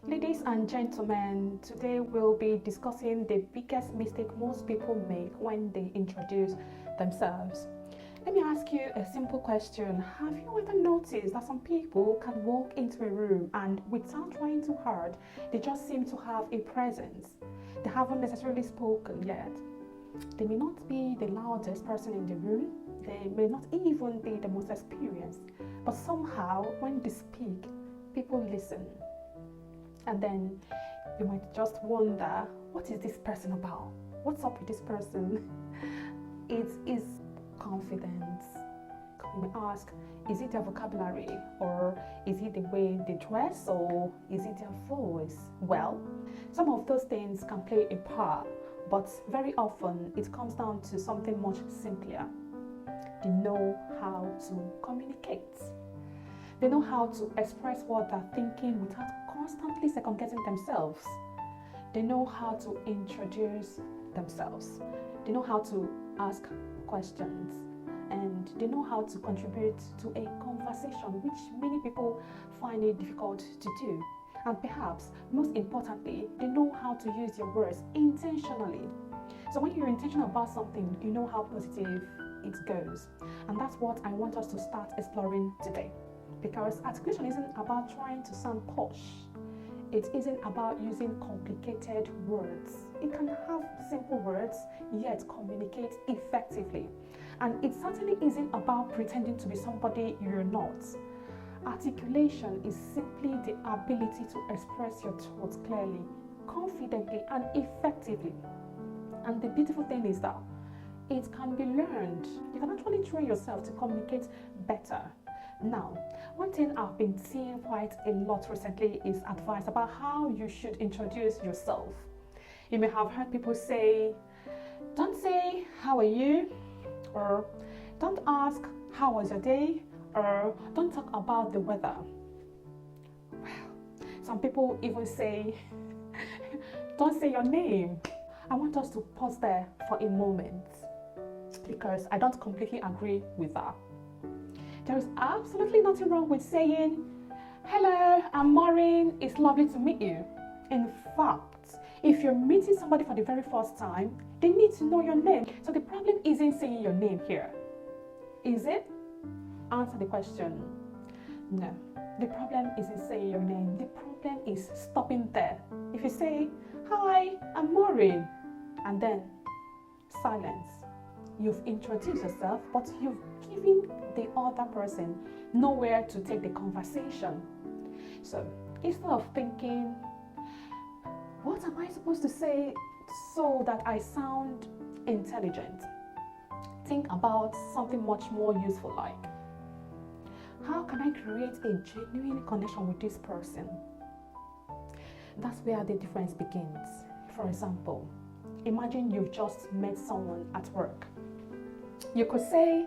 Ladies and gentlemen, today we'll be discussing the biggest mistake most people make when they introduce themselves. Let me ask you a simple question. Have you ever noticed that some people can walk into a room and without trying too hard, they just seem to have a presence? They haven't necessarily spoken yet. They may not be the loudest person in the room. They may not even be the most experienced. But somehow, when they speak, people listen. And then you might just wonder, what is this person about? What's up with this person? It is confidence. You may ask, is it their vocabulary, or is it the way they dress, or is it their voice? Well, some of those things can play a part, but very often it comes down to something much simpler. They know how to communicate. They know how to express what they're thinking without constantly second-guessing themselves. They know how to introduce themselves. They know how to ask questions. And they know how to contribute to a conversation, which many people find it difficult to do. And perhaps, most importantly, they know how to use your words intentionally. So when you're intentional about something, you know how positive it goes. And that's what I want us to start exploring today. Because articulation isn't about trying to sound posh. It isn't about using complicated words. It can have simple words, yet communicate effectively. And it certainly isn't about pretending to be somebody you're not. Articulation is simply the ability to express your thoughts clearly, confidently, and effectively. And the beautiful thing is that it can be learned. You can actually train yourself to communicate better. Now, one thing I've been seeing quite a lot recently is advice about how you should introduce yourself. You may have heard people say, don't say, how are you? Or don't ask, how was your day? Or don't talk about the weather. Well, some people even say, don't say your name. I want us to pause there for a moment because I don't completely agree with that. There is absolutely nothing wrong with saying, hello, I'm Maureen, it's lovely to meet you. In fact, if you're meeting somebody for the very first time, they need to know your name. So the problem isn't saying your name here. Is it? Answer the question. No, the problem isn't saying your name. The problem is stopping there. If you say, hi, I'm Maureen, and then silence. You've introduced yourself, but you've given the other person nowhere to take the conversation. So instead of thinking, what am I supposed to say so that I sound intelligent? Think about something much more useful, like, how can I create a genuine connection with this person? That's where the difference begins. For example, imagine you've just met someone at work. You could say,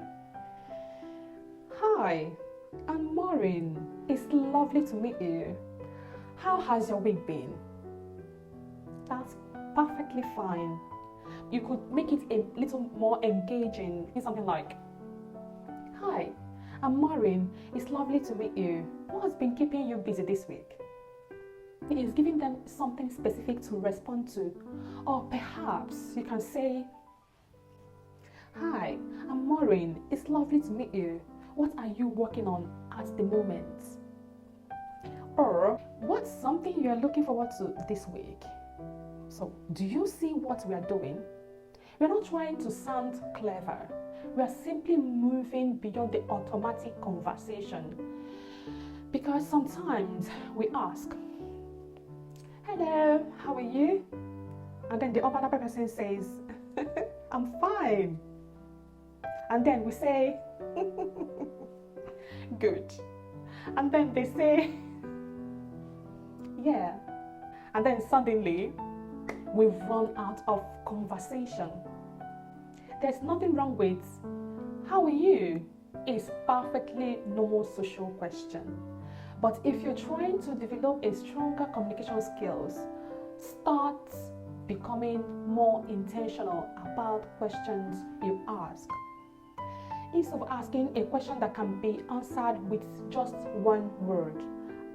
hi, I'm Maureen. It's lovely to meet you. How has your week been? That's perfectly fine. You could make it a little more engaging in something like, hi, I'm Maureen. It's lovely to meet you. What has been keeping you busy this week? It is giving them something specific to respond to. Or perhaps you can say, hi, I'm Maureen. It's lovely to meet you. What are you working on at the moment? Or what's something you're looking forward to this week? So, do you see what we are doing? We're not trying to sound clever. We are simply moving beyond the automatic conversation. Because sometimes we ask, hello, how are you? And then the other person says, I'm fine. And then we say, good. And then they say, yeah. And then suddenly, we've run out of conversation. There's nothing wrong with, how are you? It's perfectly normal social question. But if you're trying to develop a stronger communication skills, start becoming more intentional about questions you ask. Instead of asking a question that can be answered with just one word,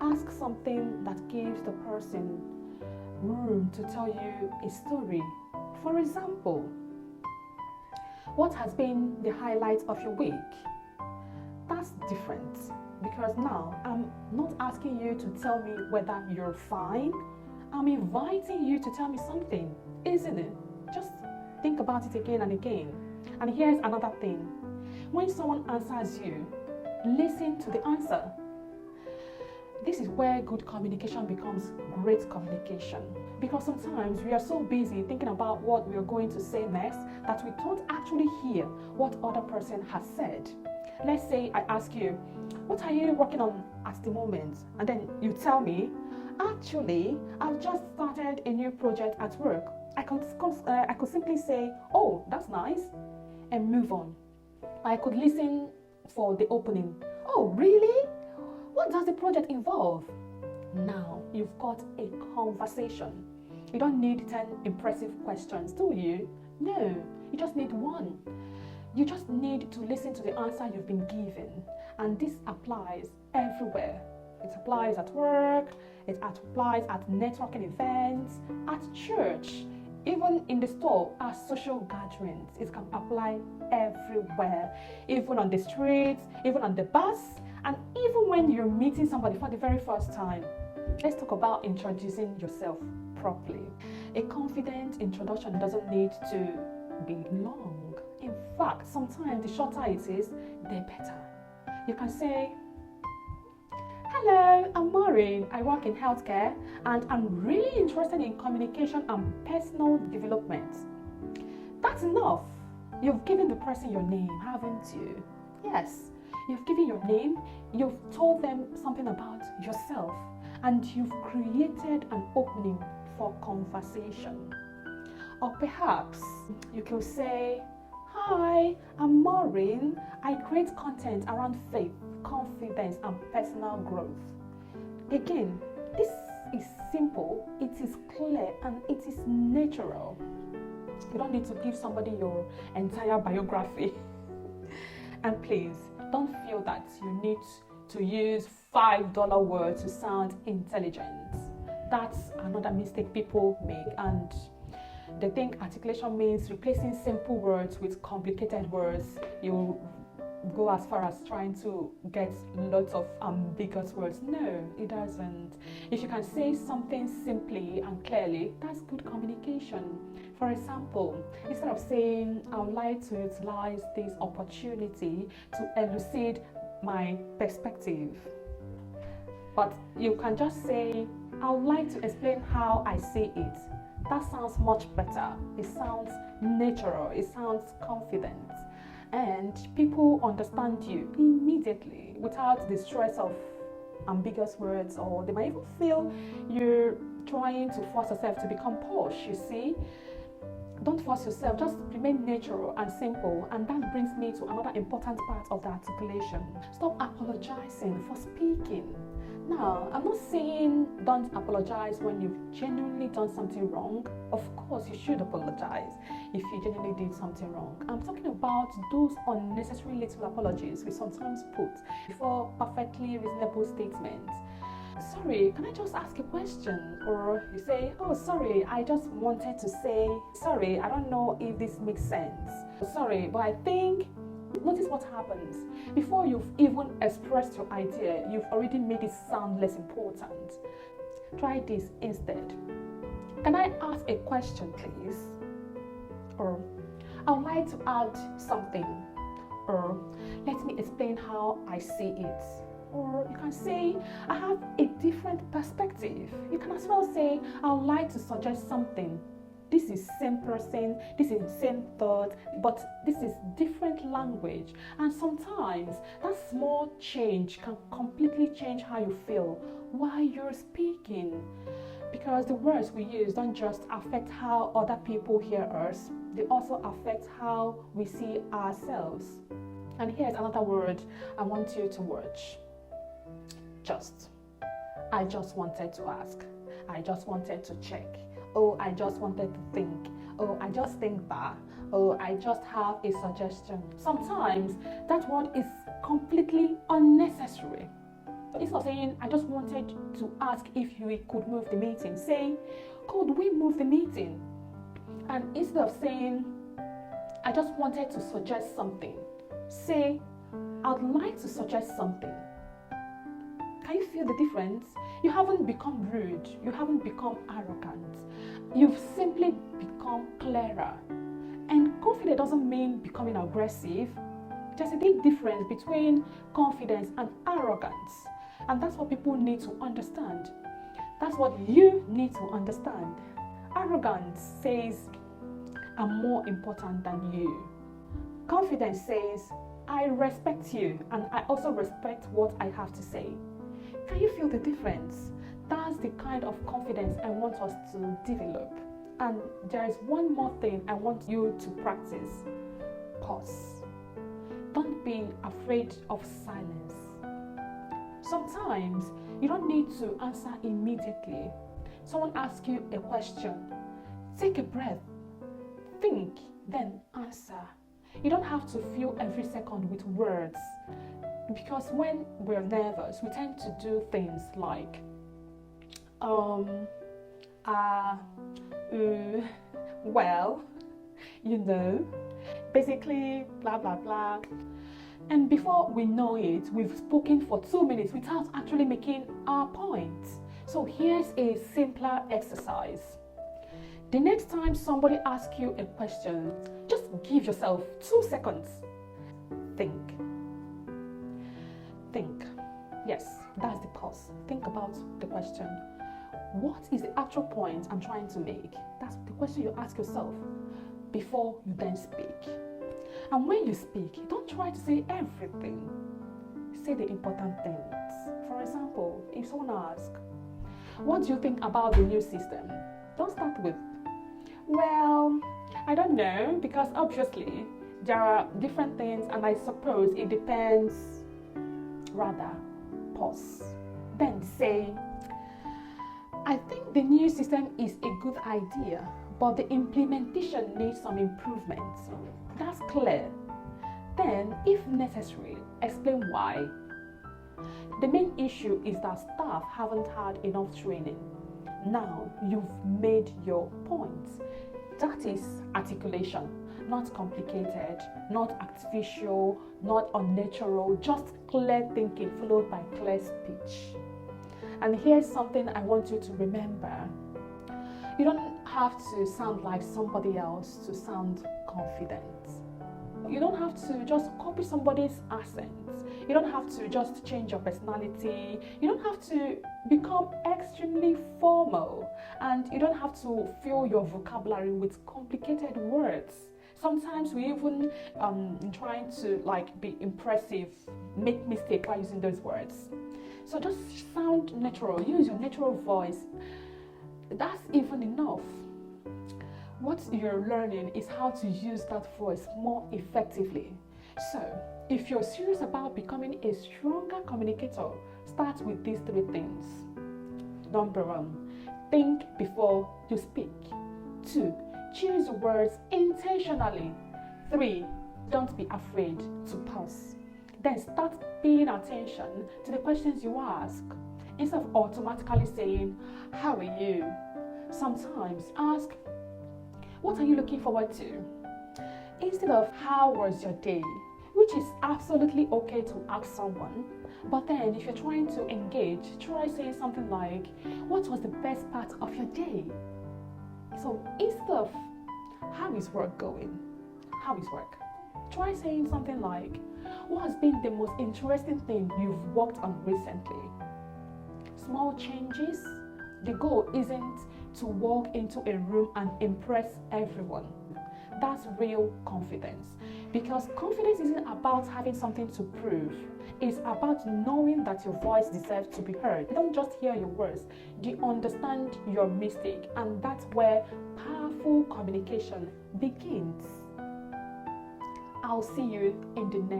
Ask something that gives the person room to tell you a story. For example, what has been the highlight of your week? That's different, because now I'm not asking you to tell me whether you're fine. I'm inviting you to tell me something, isn't it? Just think about it again and again. And here's another thing. When someone answers you, listen to the answer. This is where good communication becomes great communication. Because sometimes we are so busy thinking about what we are going to say next that we don't actually hear what other person has said. Let's say I ask you, what are you working on at the moment? And then you tell me, actually, I've just started a new project at work. I could simply say, oh, that's nice, and move on. I could listen for the opening. Oh, really? What does the project involve? Now you've got a conversation. You don't need 10 impressive questions, do you? No, you just need one. You just need to listen to the answer you've been given. And this applies everywhere. It applies at work, it applies at networking events, at church, even in the store, at social gatherings. It can apply everywhere, even on the streets, even on the bus, and even when you're meeting somebody for the very first time. Let's talk about introducing yourself properly. A confident introduction doesn't need to be long. In fact, sometimes the shorter it is, the better. You can say, hello, I'm Maureen. I work in healthcare and I'm really interested in communication and personal development. That's enough. You've given the person your name, haven't you? Yes, you've given your name, you've told them something about yourself, and you've created an opening for conversation. Or perhaps you could say, hi, I'm Maureen. I create content around faith, confidence, and personal growth. Again, this is simple, it is clear, and it is natural. You don't need to give somebody your entire biography. And please, don't feel that you need to use $5 words to sound intelligent. That's another mistake people make, and they think articulation means replacing simple words with complicated words. You go as far as trying to get lots of ambiguous words. No, it doesn't. If you can say something simply and clearly, that's good communication. For example, instead of saying, I would like to utilize this opportunity to elucidate my perspective, but you can just say, I would like to explain how I see it. That sounds much better. It sounds natural. It sounds confident. And people understand you immediately without the stress of ambiguous words, or they might even feel you're trying to force yourself to become posh, you see. Don't force yourself, just remain natural and simple. And that brings me to another important part of the articulation. Stop apologizing for speaking. Now, I'm not saying don't apologize when you've genuinely done something wrong. Of course, you should apologize if you genuinely did something wrong. I'm talking about those unnecessary little apologies we sometimes put before perfectly reasonable statements. Sorry, can I just ask a question? Or you say, oh, sorry, I just wanted to say, sorry, I don't know if this makes sense. Sorry, but I think. Notice what happens. Before you've even expressed your idea, you've already made it sound less important. Try this instead. Can I ask a question, please? Or, I would like to add something. Or, let me explain how I see it. Or you can say, I have a different perspective. You can as well say, I would like to suggest something. This is same person, this is same thought, but this is different language. And sometimes that small change can completely change how you feel while you're speaking. Because the words we use don't just affect how other people hear us, they also affect how we see ourselves. And here's another word I want you to watch. Just. I just wanted to ask. I just wanted to check. Oh, I just wanted to think. Oh, I just think that. Oh, I just have a suggestion. Sometimes that word is completely unnecessary. Instead of saying, I just wanted to ask if you could move the meeting, say, could we move the meeting? And instead of saying, I just wanted to suggest something, say, I'd like to suggest something. Can you feel the difference? You haven't become rude. You haven't become arrogant. You've simply become clearer. And confident doesn't mean becoming aggressive. There's a big difference between confidence and arrogance. And that's what people need to understand. That's what you need to understand. Arrogance says, I'm more important than you. Confidence says, I respect you and I also respect what I have to say. Can you feel the difference? That's the kind of confidence I want us to develop. And there is one more thing I want you to practice. Pause. Don't be afraid of silence. Sometimes you don't need to answer immediately. Someone asks you a question. Take a breath. Think, then answer. You don't have to fill every second with words. Because when we're nervous, we tend to do things like well, you know, basically, blah, blah, blah. And before we know it, we've spoken for 2 minutes without actually making our point. So here's a simpler exercise. The next time somebody asks you a question, just give yourself 2 seconds. Think. Yes, that's the pause. Think about the question. What is the actual point I'm trying to make? That's the question you ask yourself before you then speak. And when you speak, don't try to say everything. Say the important things. For example, if someone asks, what do you think about the new system? Don't start with, well, I don't know, because obviously there are different things and I suppose it depends. Rather, pause. Then say, I think the new system is a good idea, but the implementation needs some improvements. That's clear. Then, if necessary, explain why. The main issue is that staff haven't had enough training. Now, you've made your point. That is articulation. Not complicated, not artificial, not unnatural, just clear thinking followed by clear speech. And here's something I want you to remember. You don't have to sound like somebody else to sound confident. You don't have to just copy somebody's accent. You don't have to just change your personality. You don't have to become extremely formal. And you don't have to fill your vocabulary with complicated words. Sometimes we even trying to be impressive, make mistakes by using those words. So just sound natural, use your natural voice. That's even enough. What you're learning is how to use that voice more effectively. So if you're serious about becoming a stronger communicator, start with these 3 things. Number 1, think before you speak. 2, choose words intentionally. 3, don't be afraid to pause. Then start paying attention to the questions you ask. Instead of automatically saying, how are you? Sometimes ask, what are you looking forward to? Instead of, how was your day? Which is absolutely okay to ask someone. But then if you're trying to engage, try saying something like, what was the best part of your day? So instead of, how is work going? How is work? Try saying something like, what has been the most interesting thing you've worked on recently? Small changes. The goal isn't to walk into a room and impress everyone. That's real confidence. Because confidence isn't about having something to prove. It's about knowing that your voice deserves to be heard. Don't just hear your words. You understand your mistake. And that's where powerful communication begins. I'll see you in the next